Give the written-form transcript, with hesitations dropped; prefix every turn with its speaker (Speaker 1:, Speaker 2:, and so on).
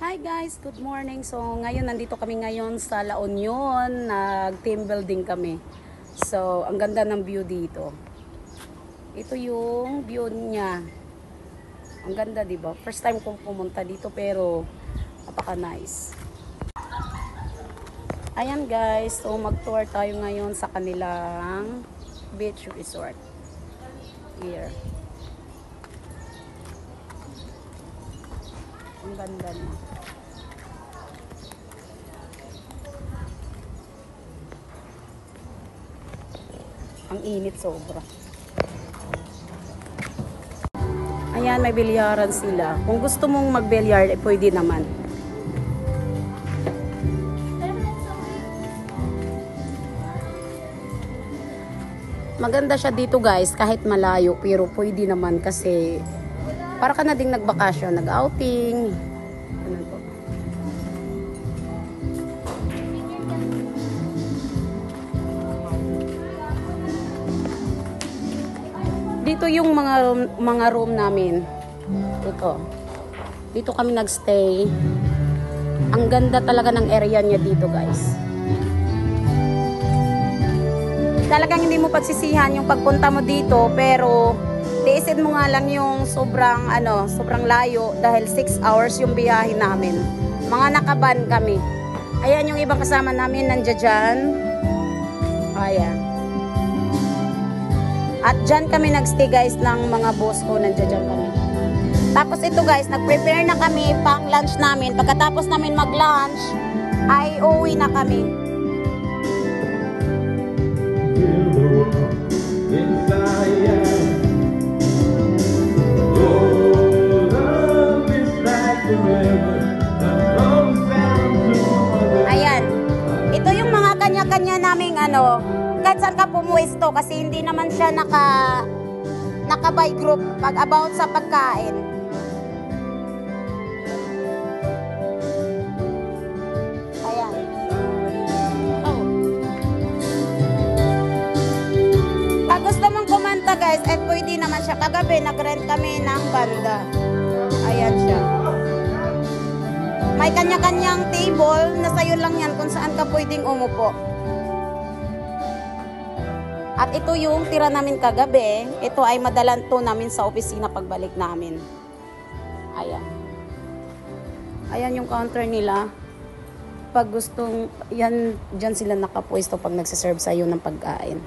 Speaker 1: Hi guys, good morning. So ngayon nandito kami ngayon sa La Union, nag-team building kami. So ang ganda ng view dito. Ito yung view niya. Ang ganda, 'di ba? First time kong pumunta dito pero napaka-nice. Ayan guys, so mag-tour tayo ngayon sa kanilang beach resort. Here. Ang ganda niya. Ang init sobra. Ayan, may bilyaran sila. Kung gusto mong mag-bilyard, pwede naman. Maganda siya dito guys, kahit malayo, pero pwede naman kasi para ka na ding nagbakasyon, nag-outing. Ano po? Dito yung mga room namin. Ito. Dito kami nagstay. Ang ganda talaga ng area niya dito, guys. Talagang hindi mo pagsisihan yung pagpunta mo dito, pero tiisin mo nga lang yung sobrang layo dahil 6 hours yung biyahe namin. Mga nakaban kami. Ayan yung ibang kasama namin nandiyan dyan. Ayan. At dyan kami nagstay guys ng mga boss ko, nandiyan dyan kami. Tapos ito guys, nag-prepare na kami pang lunch namin. Pagkatapos namin mag-lunch, ay uuwi na kami. Ayan. Ito yung mga kanya-kanya naming kahit saan ka pumuesto kasi hindi naman siya naka-by group pag about sa pagkain. Ayan. Oh. Pag gusto mong kumanta guys, pwede naman siya. Kagabi nag-rent kami ng banda. Ayan siya. May kanya-kanyang table na sayo lang yan kung saan ka pwedeng umupo. At ito yung tira namin kagabi. Ito ay madalan to namin sa opisina pagbalik namin. Ayan. Ayan yung counter nila. Pag gustong, yan, dyan sila nakapwesto pag nagsiserve sa'yo ng pagkain.